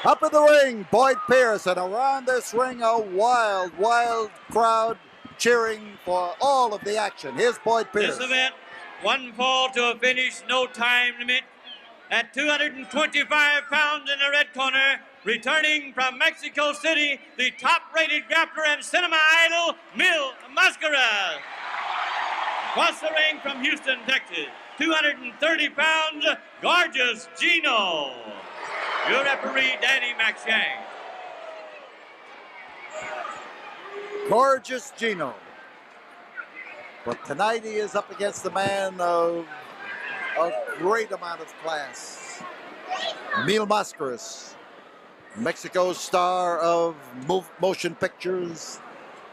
Up in the ring, Boyd Pierce, and around this ring, a wild, wild crowd cheering for all of the action. Here's Boyd Pierce. This event, one fall to a finish, no time limit. At 225 pounds in the red corner, returning from Mexico City, the top-rated grappler and cinema idol, Mil Mascaras. Across the ring from Houston, Texas, 230 pounds, gorgeous Gino. Your referee, Danny McShank. Gorgeous Gino. But tonight he is up against a man of a great amount of class. Mil Mascaras, Mexico's star of motion pictures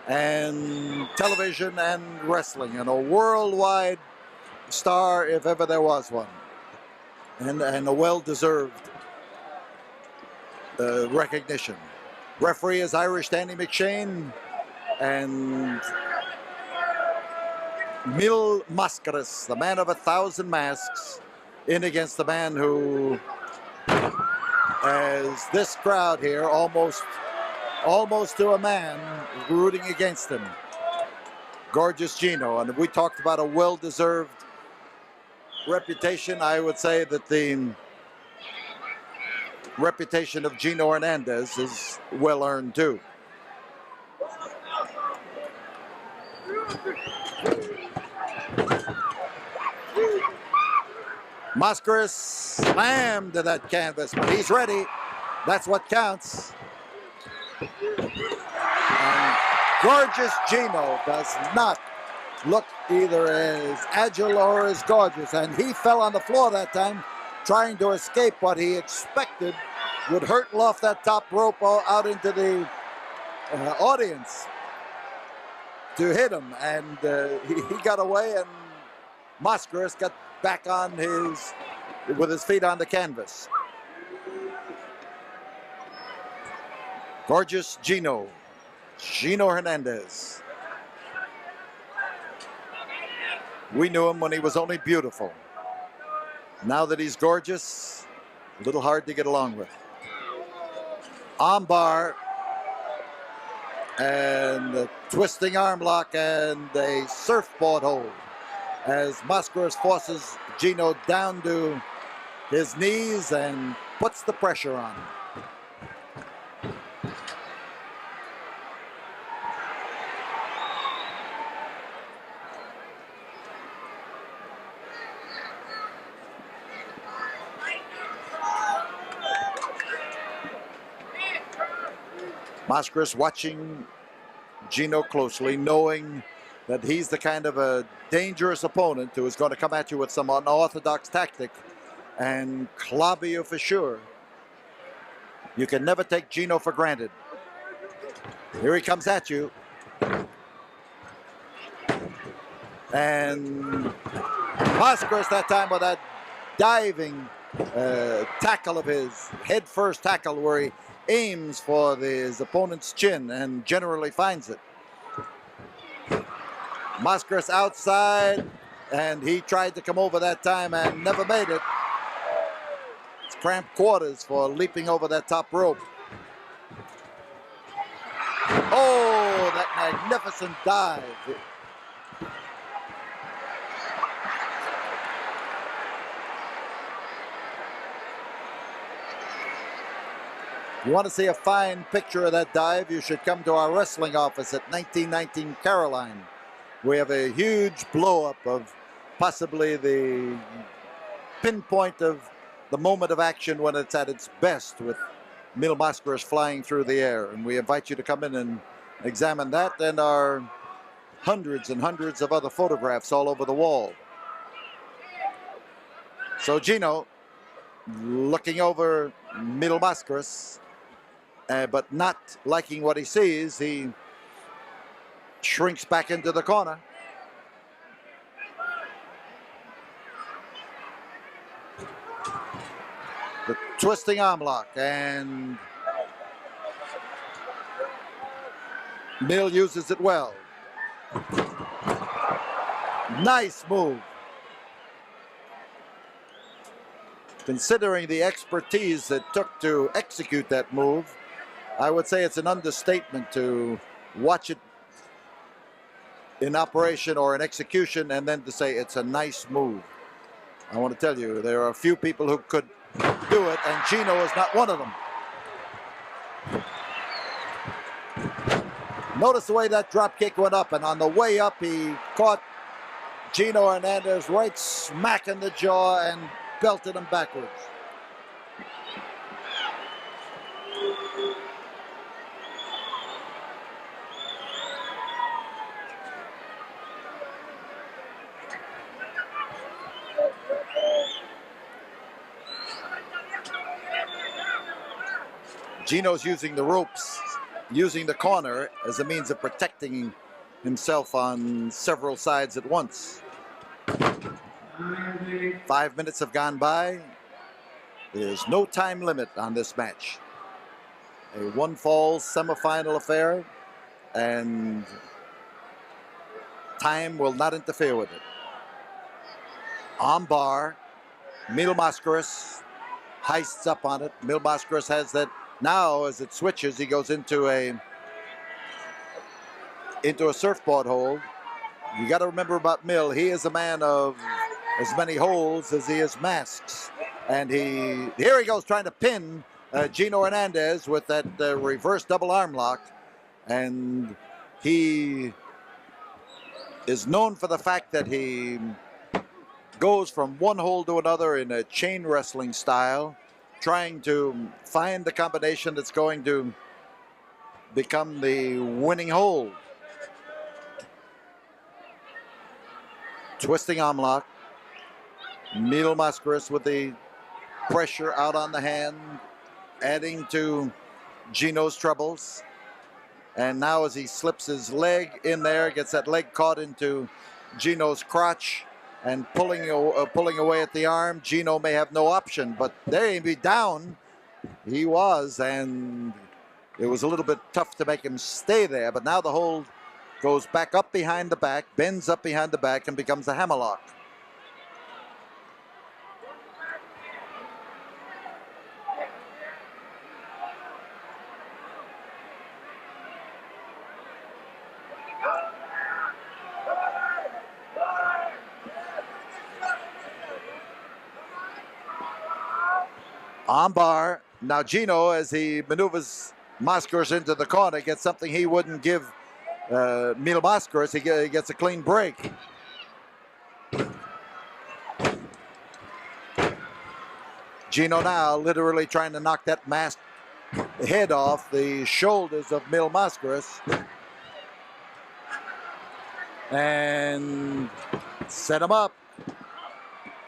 and television and wrestling, and a worldwide star if ever there was one. And a well-deserved recognition. Referee is Irish Danny McShane, and Mil Mascaras, the man of 1,000 masks, in against the man who, as this crowd here, almost to a man, rooting against him. Gorgeous Gino. And if we talked about a well-deserved reputation, I would say that the reputation of Gino Hernandez is well-earned too. Mascaras slammed to that canvas, but he's ready. That's what counts. And gorgeous Gino does not look either as agile or as gorgeous, and he fell on the floor that time trying to escape what he expected would hurtle off that top rope out into the audience to hit him, and he got away, and Mascaras got back on with his feet on the canvas. Gorgeous Gino Hernandez. We knew him when he was only beautiful. Now that he's gorgeous, a little hard to get along with. Armbar and a twisting arm lock and a surfboard hold as Mascaras forces Gino down to his knees and puts the pressure on him. Mascaras watching Gino closely, knowing that he's the kind of a dangerous opponent who is going to come at you with some unorthodox tactic and clobber you for sure. You can never take Gino for granted. Here he comes at you. And Mascaras that time with that diving tackle of his, head-first tackle where he aims for his opponent's chin and generally finds it. Mascaras outside, and he tried to come over that time and never made it. It's cramped quarters for leaping over that top rope. Oh, that magnificent dive. You want to see a fine picture of that dive, you should come to our wrestling office at 1919 Caroline. We have a huge blow-up of possibly the pinpoint of the moment of action when it's at its best, with Mil Mascaras flying through the air. And we invite you to come in and examine that and our hundreds and hundreds of other photographs all over the wall. So Gino looking over Mil Mascaras, but not liking what he sees, he shrinks back into the corner. The twisting arm lock, and Mil uses it well. Nice move. considering the expertise it took to execute that move, I would say it's an understatement to watch it in operation or in execution and then to say it's a nice move. I want to tell you, there are a few people who could do it, and Gino is not one of them. Notice the way that drop kick went up, and on the way up, he caught Gino Hernandez right smack in the jaw and belted him backwards. Gino's using the ropes, using the corner as a means of protecting himself on several sides at once. 5 minutes have gone by. There's no time limit on this match. A one-fall semifinal affair, and time will not interfere with it. On bar, Mil Mascaras heists up on it. Mil Mascaras has that. Now, as it switches, he goes into a surfboard hold. You got to remember about Mil. He is a man of as many holds as he is masks. And here he goes trying to pin Gino Hernandez with that reverse double arm lock. And he is known for the fact that he goes from one hold to another in a chain wrestling style, trying to find the combination that's going to become the winning hold. Twisting arm lock. Mil Mascaras with the pressure out on the hand, adding to Gino's troubles. And now as he slips his leg in there, gets that leg caught into Gino's crotch and pulling away at the arm, Gino may have no option, but there he'd be down. He was, and it was a little bit tough to make him stay there, but now the hold goes back up behind the back, bends up behind the back, and becomes a hammerlock. On bar, now Gino, as he maneuvers Mascaras into the corner, gets something he wouldn't give Mil Mascaras. He gets a clean break. Gino now literally trying to knock that masked head off the shoulders of Mil Mascaras. And set him up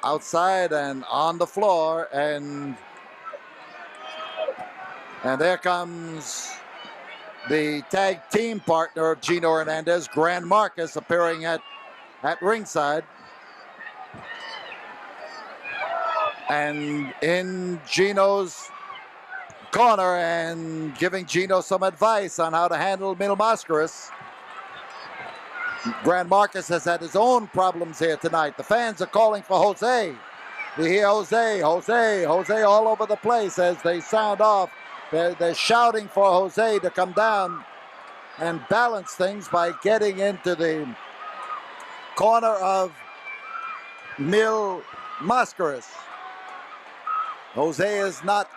outside and on the floor, and there comes the tag team partner of Gino Hernandez, Gran Marcus, appearing at ringside. And in Gino's corner and giving Gino some advice on how to handle Mil Mascaras. Gran Marcus has had his own problems here tonight. The fans are calling for Jose. You hear Jose, Jose, Jose all over the place as they sound off. They're shouting for Jose to come down and balance things by getting into the corner of Mil Mascaras. Jose is not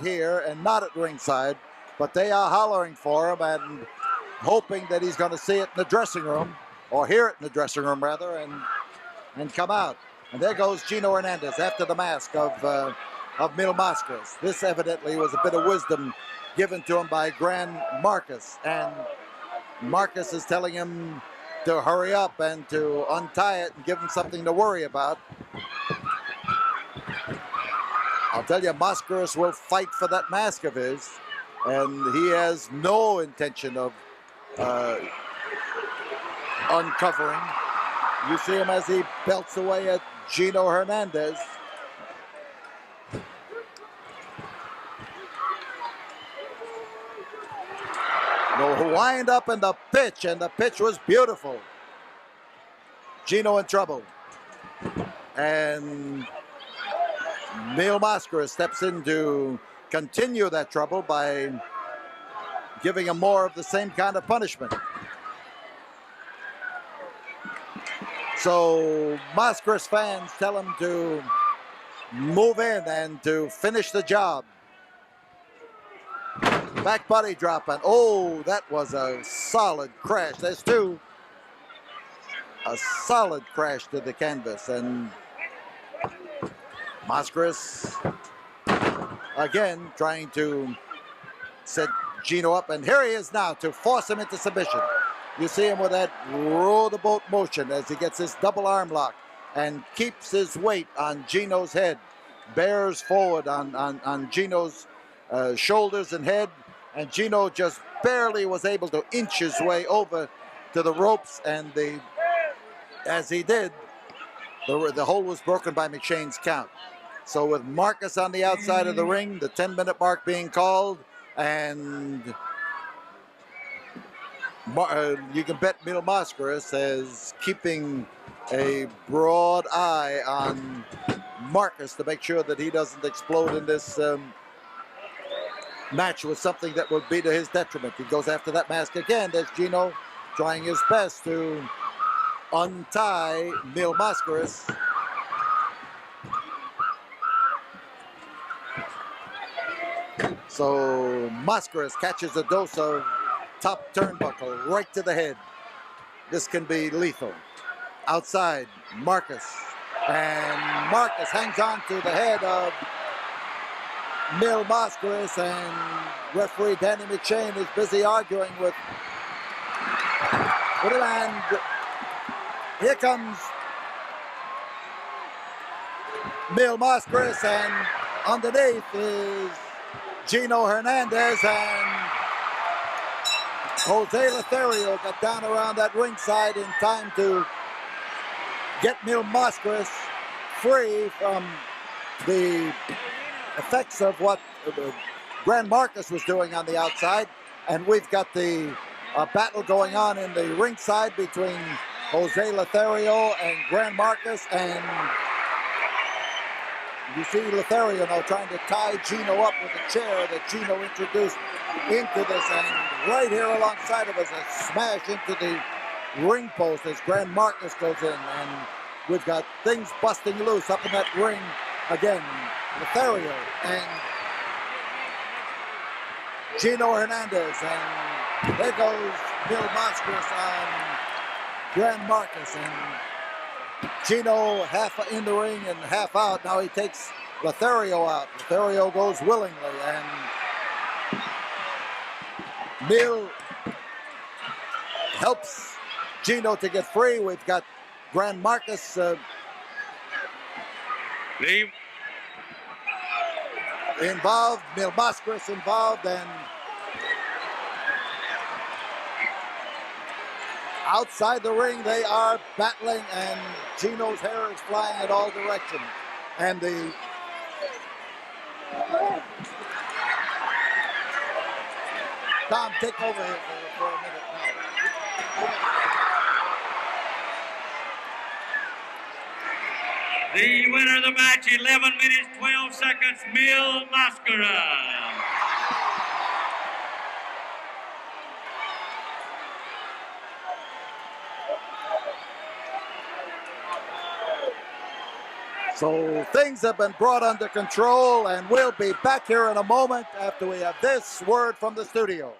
here and not at ringside, but they are hollering for him and hoping that he's going to see it in the dressing room, or hear it in the dressing room rather, and come out. And there goes Gino Hernandez after the mask of Mil Mascaras. This evidently was a bit of wisdom given to him by Gran Marcus, and Marcus is telling him to hurry up and to untie it and give him something to worry about. I'll tell you, Mascaras will fight for that mask of his, and he has no intention of uncovering. You see him as he belts away at Gino Hernandez. The wind up and the pitch was beautiful. Gino in trouble. And Mil Mascaras steps in to continue that trouble by giving him more of the same kind of punishment. So Mascaras fans tell him to move in and to finish the job. Back body drop, and oh, that was a solid crash. There's two. A solid crash to the canvas, and Mascaras again trying to set Gino up, and here he is now to force him into submission. You see him with that row the boat motion as he gets his double arm lock and keeps his weight on Gino's head, bears forward on Gino's shoulders and head, and Gino just barely was able to inch his way over to the ropes, and as he did, the hold was broken by McShane's count. So with Marcus on the outside of the ring, the 10-minute mark being called, and you can bet Mil Mascaras is keeping a broad eye on Marcus to make sure that he doesn't explode in this match with something that would be to his detriment. He goes after that mask again. There's Gino trying his best to untie Mil Mascaras. So Mascaras catches a dose of top turnbuckle right to the head. This can be lethal. Outside, Marcus. And Marcus hangs on to the head of Mil Mascaras, and referee Danny McShane is busy arguing with him. And here comes Mil Mascaras, and underneath is Gino Hernandez, and Jose Lothario got down around that ringside in time to get Mil Mascaras free from the effects of what Grand Marcus was doing on the outside. And we've got the battle going on in the ringside between Jose Lothario and Grand Marcus, and you see Lothario now trying to tie Gino up with a chair that Gino introduced into this, and right here alongside of us, a smash into the ring post as Grand Marcus goes in, and we've got things busting loose up in that ring again. Lothario and Gino Hernandez, and there goes Mil Mascaras on Grand Marcus, and Gino half in the ring and half out. Now he takes Lothario out. Lothario goes willingly, and Mil helps Gino to get free. We've got Grand Marcus involved, Mil Mascaras involved, and outside the ring they are battling, and Gino's hair is flying in all directions. And the Tom, take over here for a minute now. The winner of the match, 11 minutes, 12 seconds, Mil Mascaras. So things have been brought under control, and we'll be back here in a moment after we have this word from the studio.